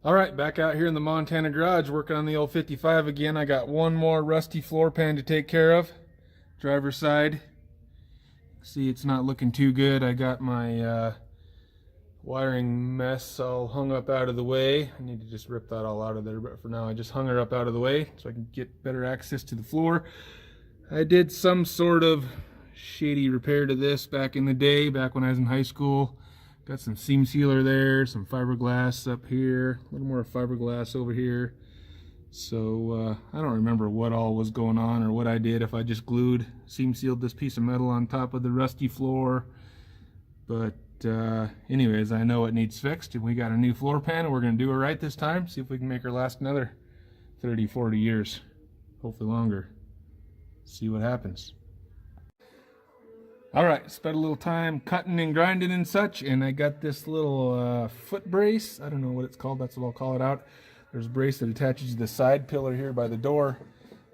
All right, back out here in the Montana garage working on the old 55 again. I got one more rusty floor pan to take care of. Driver's side. See, it's not looking too good. I got my wiring mess all hung up out of the way. I need to just rip that all out of there, but for now I just hung her up out of the way so I can get better access to the floor. I did some sort of shady repair to this back in the day, back when I was in high school. Got some seam sealer there, some fiberglass up here, a little more fiberglass over here. So I don't remember what all was going on or what I did, if I just glued, seam sealed this piece of metal on top of the rusty floor. But anyways, I know it needs fixed, and we got a new floor pan, and we're going to do it right this time. See if we can make her last another 30, 40 years, hopefully longer. See what happens. All right, spent a little time cutting and grinding and such, and I got this little foot brace. I don't know what it's called, that's what I'll call it out. There's a brace that attaches to the side pillar here by the door.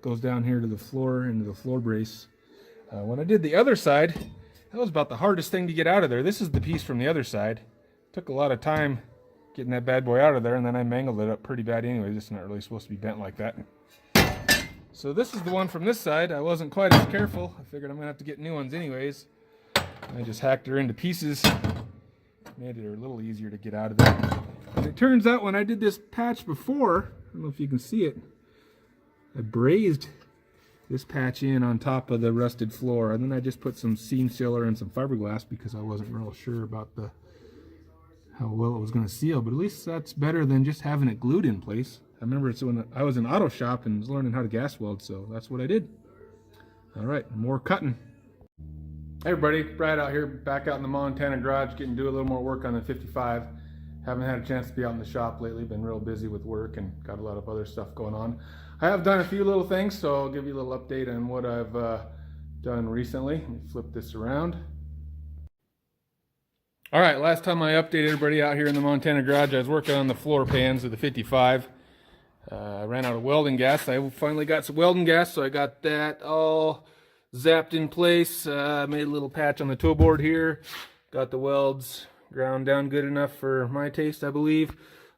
Goes down here to the floor, into the floor brace. When I did the other side, that was about the hardest thing to get out of there. This is the piece from the other side. Took a lot of time getting that bad boy out of there, and then I mangled it up pretty bad anyway. It's not really supposed to be bent like that. So this is the one from this side. I wasn't quite as careful. I figured I'm gonna have to get new ones anyways. I just hacked her into pieces. Made it a little easier to get out of there. And it turns out when I did this patch before, I don't know if you can see it, I brazed this patch in on top of the rusted floor, and then I just put some seam sealer and some fiberglass because I wasn't real sure about how well it was going to seal, but at least that's better than just having it glued in place. I remember it's when I was in auto shop and was learning how to gas weld, so that's what I did. All right, more cutting. Hey everybody, Brad out here, back out in the Montana garage, getting to do a little more work on the 55. Haven't had a chance to be out in the shop lately, been real busy with work and got a lot of other stuff going on. I have done a few little things, so I'll give you a little update on what I've done recently. Let me flip this around. All right, last time I updated everybody out here in the Montana garage, I was working on the floor pans of the 55. I ran out of welding gas. I finally got some welding gas, so I got that all zapped in place. Made a little patch on the toe board here. Got the welds ground down good enough for my taste, I believe.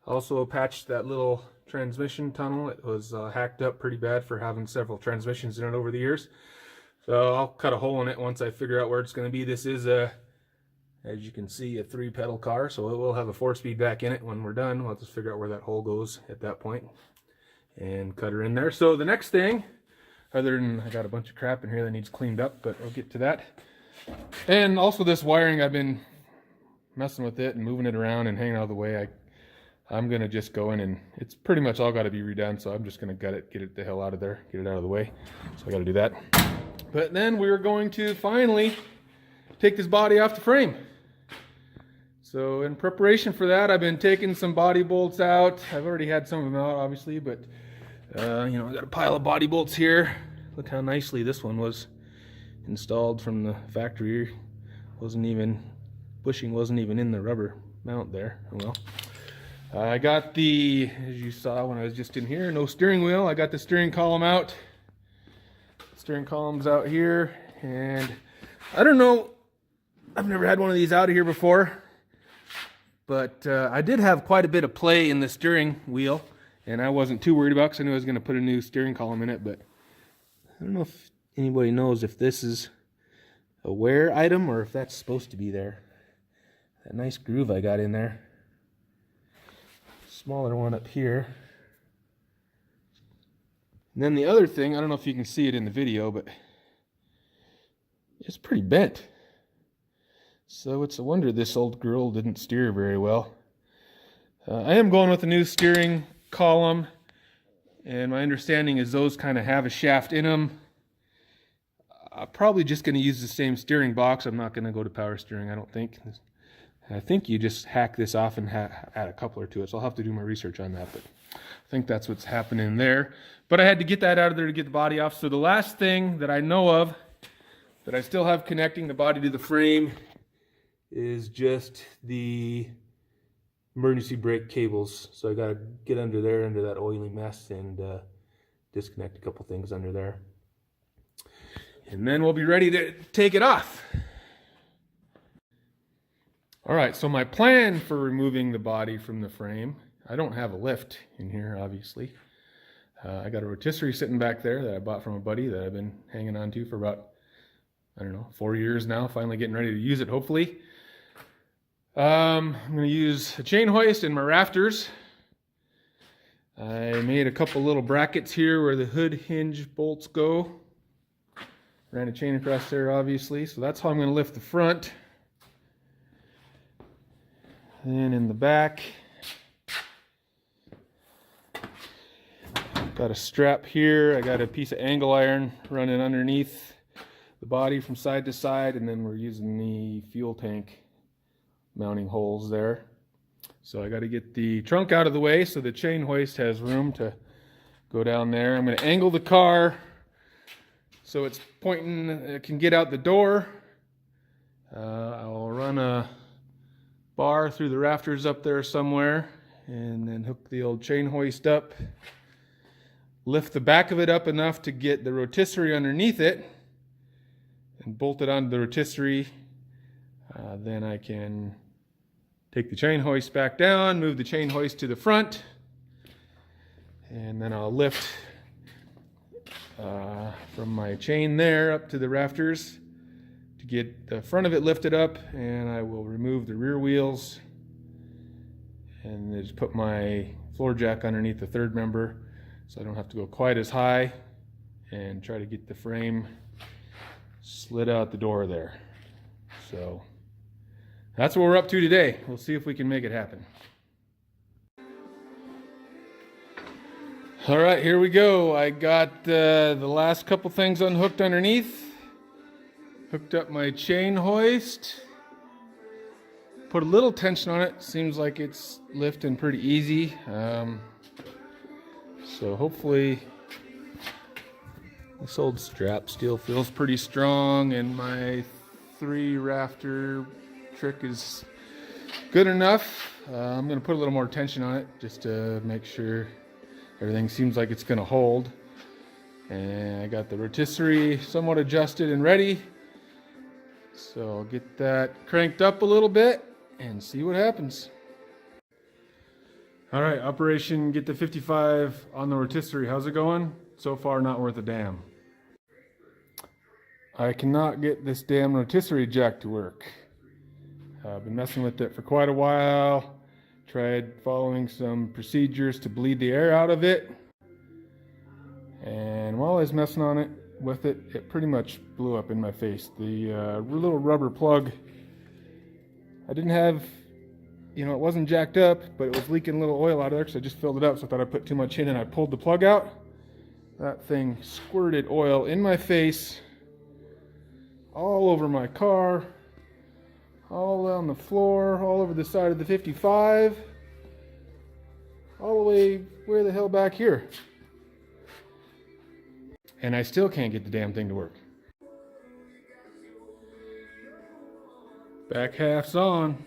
Also patched that little transmission tunnel. It was hacked up pretty bad for having several transmissions in it over the years. So I'll cut a hole in it once I figure out where it's going to be. This is a, as you can see, a 3-pedal car, so it will have a 4-speed back in it when we're done. We'll just figure out where that hole goes at that point and cut her in there. So the next thing, other than I got a bunch of crap in here that needs cleaned up, but I'll get to that. And also this wiring, I've been messing with it and moving it around and hanging out of the way. I'm gonna just go in, and it's pretty much all got to be redone, so I'm just gonna gut it, get it the hell out of there, get it out of the way. So I got to do that. But then we're going to finally take this body off the frame. So in preparation for that, I've been taking some body bolts out. I've already had some of them out, obviously, but you know, I got a pile of body bolts here. Look how nicely this one was installed from the factory. Bushing wasn't even in the rubber mount there. Oh well. I got the, as you saw when I was just in here, no steering wheel. I got the steering column out. Steering column's out here, and I don't know, I've never had one of these out of here before, but I did have quite a bit of play in the steering wheel, and I wasn't too worried about it because I knew I was going to put a new steering column in it. But I don't know if anybody knows if this is a wear item or if that's supposed to be there. That nice groove I got in there. Smaller one up here. And then the other thing, I don't know if you can see it in the video, but it's pretty bent. So it's a wonder this old girl didn't steer very well. I am going with a new steering column, and my understanding is those kind of have a shaft in them. I'm probably just going to use the same steering box. I'm not going to go to power steering, I don't think. I think you just hack this off and add a coupler to it, so I'll have to do my research on that, but I think that's what's happening there. But I had to get that out of there to get the body off. So the last thing that I know of that I still have connecting the body to the frame is just the emergency brake cables. So I got to get under there, under that oily mess, and disconnect a couple things under there. And then we'll be ready to take it off. All right, so my plan for removing the body from the frame, I don't have a lift in here, obviously. I got a rotisserie sitting back there that I bought from a buddy that I've been hanging on to for about, I don't know, 4 years now. Finally getting ready to use it, hopefully. I'm going to use a chain hoist in my rafters. I made a couple little brackets here where the hood hinge bolts go. Ran a chain across there, obviously. So that's how I'm going to lift the front. Then in the back, got a strap here. I got a piece of angle iron running underneath the body from side to side, and then we're using the fuel tank mounting holes there. So I got to get the trunk out of the way so the chain hoist has room to go down there. I'm going to angle the car so it's pointing, it can get out the door. I'll run a bar through the rafters up there somewhere, and then hook the old chain hoist up. Lift the back of it up enough to get the rotisserie underneath it and bolt it onto the rotisserie. Then I can take the chain hoist back down, move the chain hoist to the front, and then I'll lift from my chain there up to the rafters to get the front of it lifted up, and I will remove the rear wheels and just put my floor jack underneath the third member so I don't have to go quite as high, and try to get the frame slid out the door there. So that's what we're up to today. We'll see if we can make it happen. All right, here we go. I got the last couple things unhooked underneath. Hooked up my chain hoist. Put a little tension on it. Seems like it's lifting pretty easy. So hopefully this old strap still feels pretty strong, and my 3 rafter trick is good enough. I'm going to put a little more tension on it just to make sure everything seems like it's going to hold. And I got the rotisserie somewhat adjusted and ready. So I'll get that cranked up a little bit and see what happens. All right, operation get the 55 on the rotisserie. How's it going? So far, not worth a damn. I cannot get this damn rotisserie jack to work. I've been messing with it for quite a while. Tried following some procedures to bleed the air out of it. And while I was messing on it with it, it pretty much blew up in my face. The little rubber plug, I didn't have, it wasn't jacked up, but it was leaking a little oil out of there because I just filled it up, so I thought I put too much in, and I pulled the plug out. That thing squirted oil in my face, all over my car, all on the floor, all over the side of the 55, all the way where the hell back here. And I still can't get the damn thing to work. Back half's on.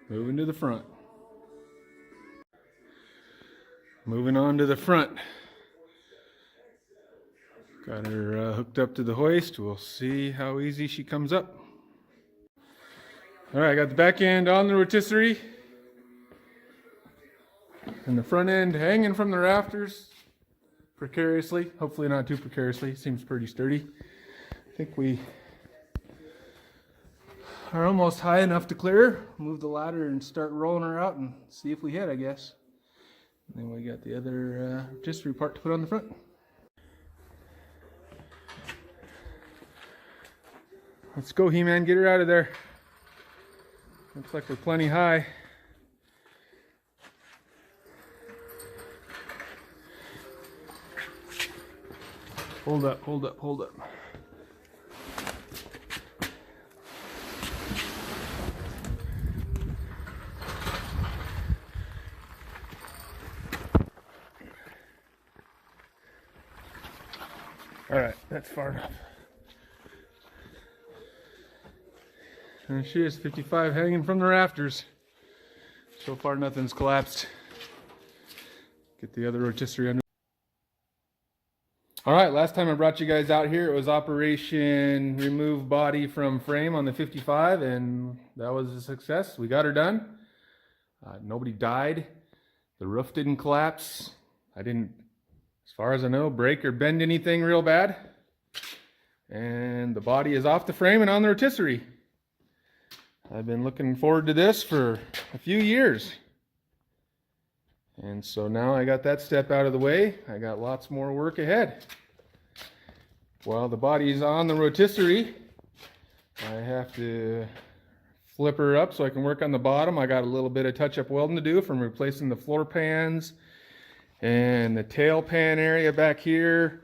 Moving to the front. Moving on to the front. Got her hooked up to the hoist. We'll see how easy she comes up. All right, I got the back end on the rotisserie. And the front end hanging from the rafters precariously. Hopefully not too precariously. Seems pretty sturdy. I think we are almost high enough to clear. Move the ladder and start rolling her out and see if we hit, I guess. And then we got the other rotisserie part to put on the front. Let's go, He-Man, get her out of there. Looks like we're plenty high. Hold up, hold up, hold up. All right, that's far enough. And she is 55 hanging from the rafters. So far nothing's collapsed. Get the other rotisserie under. All right, last time I brought you guys out here, it was Operation Remove Body from Frame on the 55, and that was a success. We got her done. Nobody died. The roof didn't collapse. I didn't, as far as I know, break or bend anything real bad. And the body is off the frame and on the rotisserie. I've been looking forward to this for a few years. And so now I got that step out of the way. I got lots more work ahead. While the body's on the rotisserie, I have to flip her up so I can work on the bottom. I got a little bit of touch-up welding to do from replacing the floor pans and the tail pan area back here.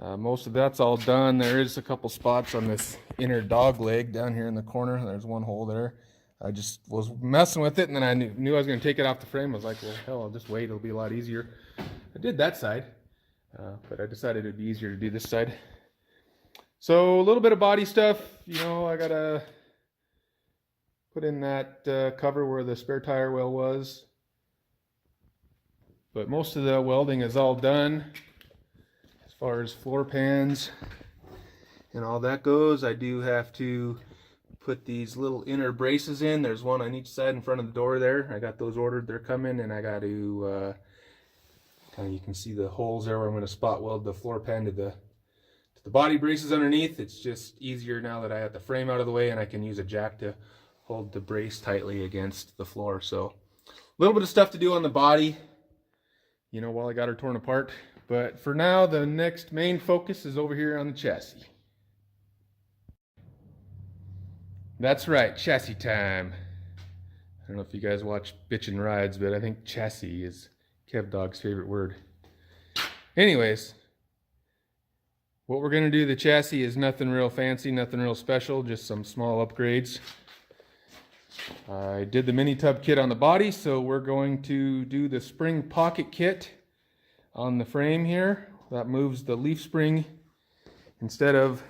Most of that's all done. There is a couple spots on this inner dog leg down here in the corner. There's one hole there. I just was messing with it, and then I knew I was going to take it off the frame. I was like, well, hell, I'll just wait. It'll be a lot easier. I did that side, but I decided it'd be easier to do this side. So a little bit of body stuff. You know, I got to put in that cover where the spare tire well was. But most of the welding is all done. As far as floor pans and all that goes, I do have to put these little inner braces in. There's one on each side in front of the door there. I got those ordered. They're coming, and I got to kind of, you can see the holes there where I'm going to spot weld the floor pan to the body braces underneath. It's just easier now that I have the frame out of the way, and I can use a jack to hold the brace tightly against the floor. So a little bit of stuff to do on the body, you know, while I got her torn apart. But for now, the next main focus is over here on the chassis. That's right, chassis time. I don't know if you guys watch Bitchin' Rides, but I think chassis is Kev Dog's favorite word. Anyways, what we're gonna do to the chassis is nothing real fancy, nothing real special, just some small upgrades. I did the mini tub kit on the body, so we're going to do the spring pocket kit on the frame here. That moves the leaf spring, instead of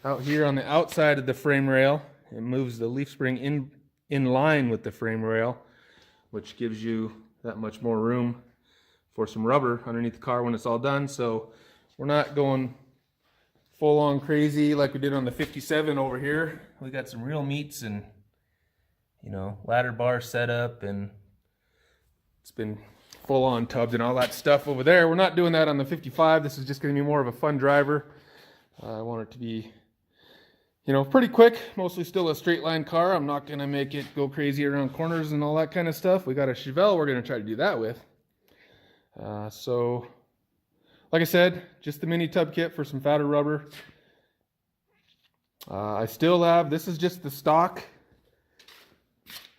out here on the outside of the frame rail, it moves the leaf spring in line with the frame rail, which gives you that much more room for some rubber underneath the car when it's all done. So we're not going full on crazy like we did on the 57 over here. We got some real meats and, you know, ladder bar setup, and it's been full on tubs and all that stuff over there. We're not doing that on the 55. This is just going to be more of a fun driver. I want it to be, you know, pretty quick, mostly still a straight line car. I'm not going to make it go crazy around corners and all that kind of stuff. We got a Chevy we're going to try to do that with. So, like I said, just the mini tub kit for some fatter rubber. I still have, this is just the stock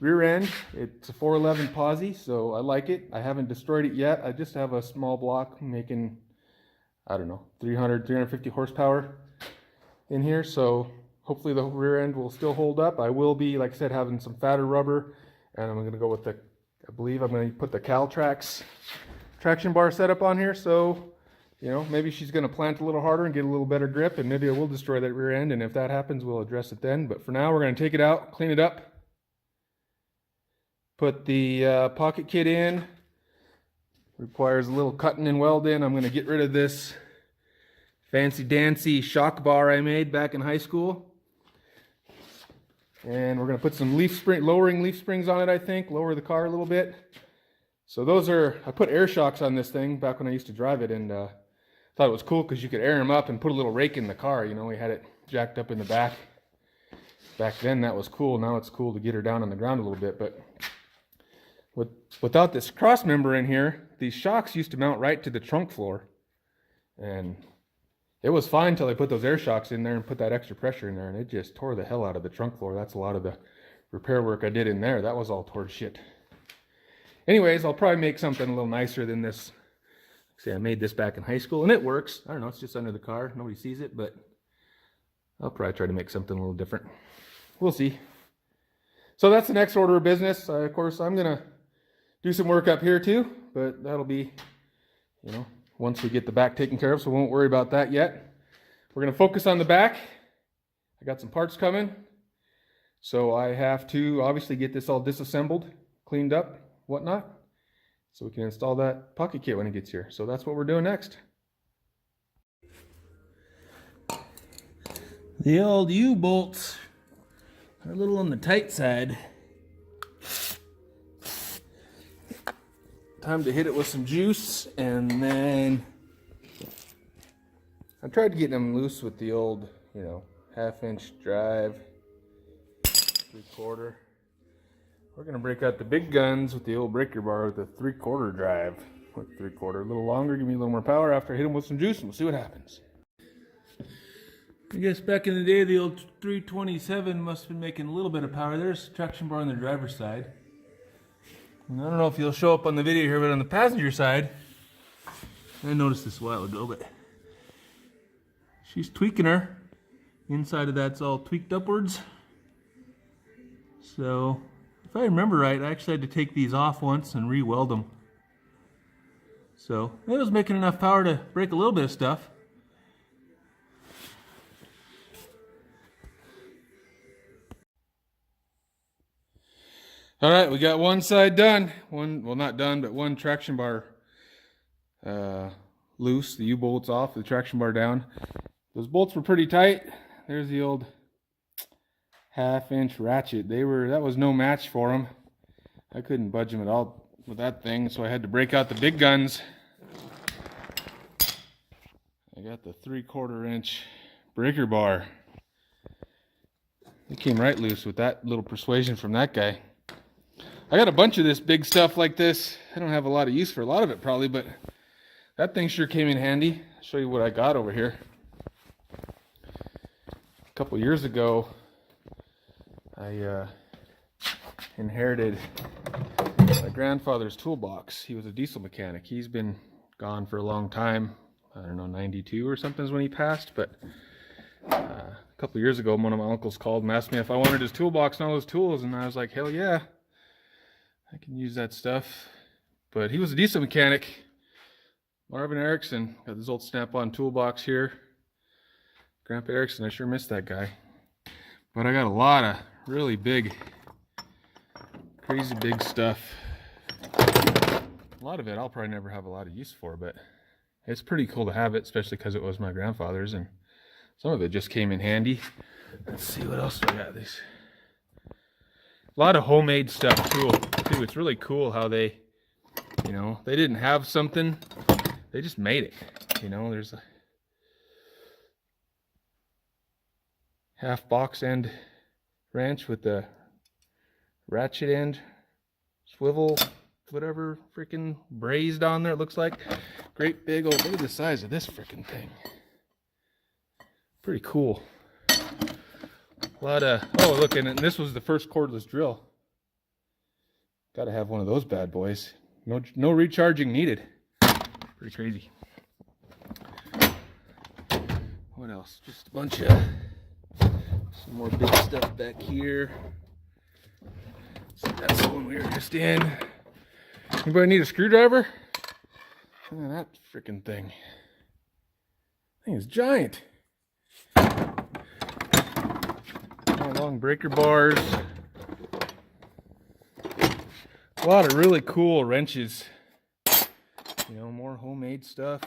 rear end. It's a 411 posi, so I like it. I haven't destroyed it yet. I just have a small block making, I don't know, 350 horsepower in here, so hopefully the rear end will still hold up. I will be, like I said, having some fatter rubber, and I'm going to go with the, I believe I'm going to put the Caltrax traction bar setup on here, so, you know, maybe she's going to plant a little harder and get a little better grip, and maybe I will destroy that rear end, and if that happens, we'll address it then. But for now, we're going to take it out, clean it up, put the pocket kit in. Requires a little cutting and welding. I'm going to get rid of this fancy dancy shock bar I made back in high school. And we're going to put some leaf spring, lowering leaf springs on it, I think. Lower the car a little bit. So those are, I put air shocks on this thing back when I used to drive it, and thought it was cool because you could air them up and put a little rake in the car. You know, we had it jacked up in the back. Back then that was cool. Now it's cool to get her down on the ground a little bit. But without this cross member in here, these shocks used to mount right to the trunk floor. And it was fine until I put those air shocks in there and put that extra pressure in there, and it just tore the hell out of the trunk floor. That's a lot of the repair work I did in there. That was all tore to shit. Anyways, I'll probably make something a little nicer than this. See, I made this back in high school, and it works. I don't know, it's just under the car. Nobody sees it, but I'll probably try to make something a little different. We'll see. So that's the next order of business. Of course, I'm going to do some work up here too, but that'll be, you know, once we get the back taken care of, so we won't worry about that yet. We're going to focus on the back. I got some parts coming, so I have to obviously get this all disassembled, cleaned up, whatnot, so we can install that pocket kit when it gets here. So that's what we're doing next. The old U-bolts are a little on the tight side. time to hit it with some juice, and then I tried getting them loose with the old, you know, 1/2-inch drive, 3/4. We're gonna break out the big guns with the old breaker bar with the 3/4 drive. With 3/4, a little longer, give me a little more power after I hit them with some juice, and we'll see what happens. I guess back in the day, the old 327 must have been making a little bit of power. There's a traction bar on the driver's side. And I don't know if you'll show up on the video here, but on the passenger side, I noticed this a while ago, but she's tweaking her. Inside of that's all tweaked upwards. So, if I remember right, I actually had to take these off once and re-weld them. So, it was making enough power to break a little bit of stuff. All right, we got one side done. Well, not done, but one traction bar loose. The U-bolt's off, the traction bar down. Those bolts were pretty tight. There's the old 1/2-inch ratchet. That was no match for them. I couldn't budge them at all with that thing, so I had to break out the big guns. I got the 3/4-inch breaker bar. It came right loose with that little persuasion from that guy. I got a bunch of this big stuff like this. I don't have a lot of use for a lot of it probably, but that thing sure came in handy. I'll show you what I got over here. A couple years ago, I inherited my grandfather's toolbox. He was a diesel mechanic. He's been gone for a long time. I don't know, 92 or something is when he passed, but a couple years ago, one of my uncles called and asked me if I wanted his toolbox and all those tools, and I was like, hell yeah. I can use that stuff. But he was a diesel mechanic. Marvin Erickson. Got this old snap-on toolbox here. Grandpa Erickson, I sure miss that guy. But I got a lot of really big, crazy big stuff. A lot of it I'll probably never have a lot of use for, but it's pretty cool to have it, especially because it was my grandfather's, and some of it just came in handy. Let's see what else we got. This. A lot of homemade stuff too. It's really cool how they, you know, they didn't have something, they just made it. You know, there's a half box end wrench with the ratchet end, swivel, whatever, freaking brazed on there, it looks like. Great big old, look at the size of this freaking thing. Recordless cool. A lot of, oh look, and this was the first cordless drill. Gotta have one of those bad boys. No recharging needed. Pretty crazy. What else? Just a bunch of some more big stuff back here. So that's the one we were just in. Anybody need a screwdriver? Look at that freaking thing. Thing is giant. Long breaker bars. A lot of really cool wrenches. You know, more homemade stuff.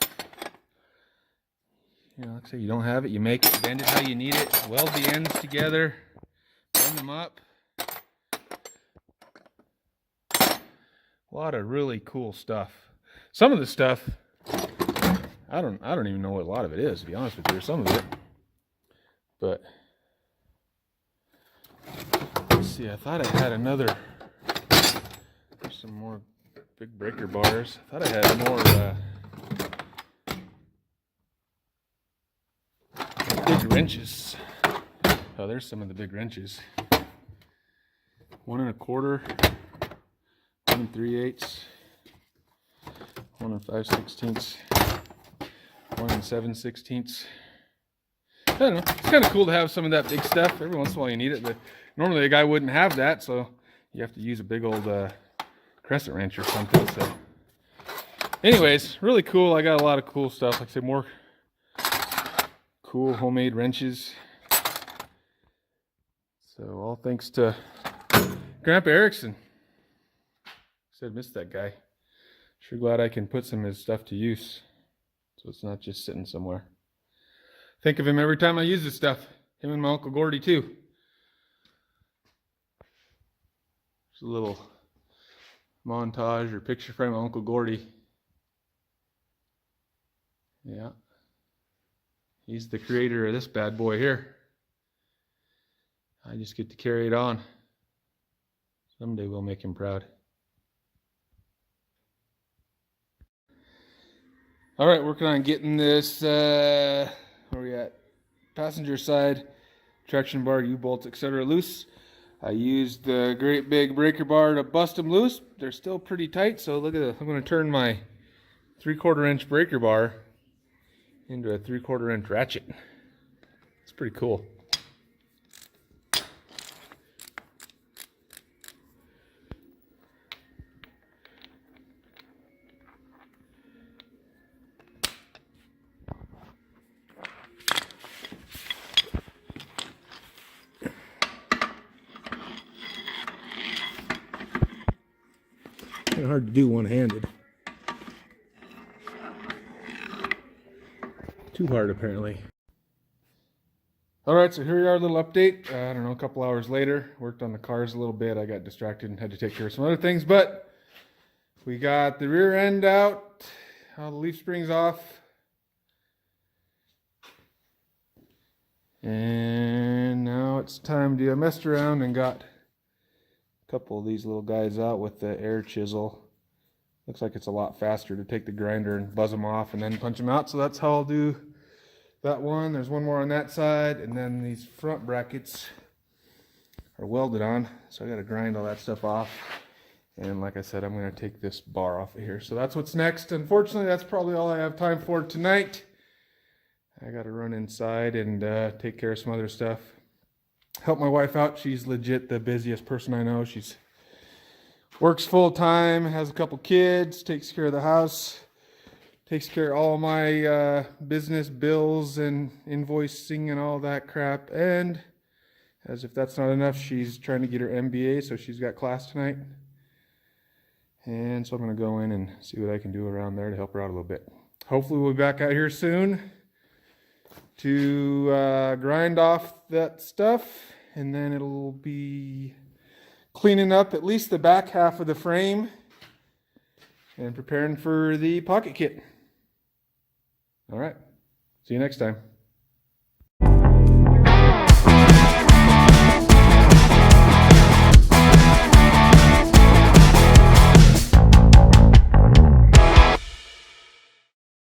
You know, like I say, you don't have it, you make it, bend it how you need it, weld the ends together, bend them up. A lot of really cool stuff. Some of the stuff, I don't even know what a lot of it is, to be honest with you, some of it. But let's see, I thought I had another, there's some more big breaker bars. I thought I had more big wrenches. Oh, there's some of the big wrenches. 1 1/4, 1 3/8, 1 5/16, 1 7/16. I don't know. It's kind of cool to have some of that big stuff. Every once in a while you need it, but normally a guy wouldn't have that, so you have to use a big old crescent wrench or something. So, anyways, really cool. I got a lot of cool stuff. Like I said, more cool homemade wrenches. So all thanks to Grandpa Erickson. Said missed that guy. Sure glad I can put some of his stuff to use, so it's not just sitting somewhere. Think of him every time I use this stuff. Him and my Uncle Gordy too. Just a little montage or picture frame of Uncle Gordy. Yeah. He's the creator of this bad boy here. I just get to carry it on. Someday we'll make him proud. All right, working on getting this, where are we at? Passenger side, traction bar, U-bolts, etc. loose. I used the great big breaker bar to bust them loose. They're still pretty tight, so look at this. I'm going to turn my 3/4 inch breaker bar into a 3/4 inch ratchet. It's pretty cool. Kind of hard to do one-handed. Too hard, apparently. All right, so here we are, a little update. I don't know, a couple hours later. Worked on the cars a little bit. I got distracted and had to take care of some other things, but we got the rear end out, all the leaf springs off, and now it's time to, I messed around and got a couple of these little guys out with the air chisel. Looks like it's a lot faster to take the grinder and buzz them off and then punch them out, so that's how I'll do that one. There's one more on that side, and then these front brackets are welded on, so I got to grind all that stuff off. And like I said, I'm going to take this bar off of here. So that's what's next. Unfortunately, that's probably all I have time for tonight. I got to run inside and take care of some other stuff. Help my wife out. She's legit the busiest person I know. She's works full time, has a couple kids, takes care of the house, takes care of all my business bills and invoicing and all that crap. And as if that's not enough, she's trying to get her MBA, so she's got class tonight. And so I'm going to go in and see what I can do around there to help her out a little bit. Hopefully we'll be back out here soon to grind off that stuff, and then it'll be cleaning up at least the back half of the frame and preparing for the pocket kit. All right, see you next time.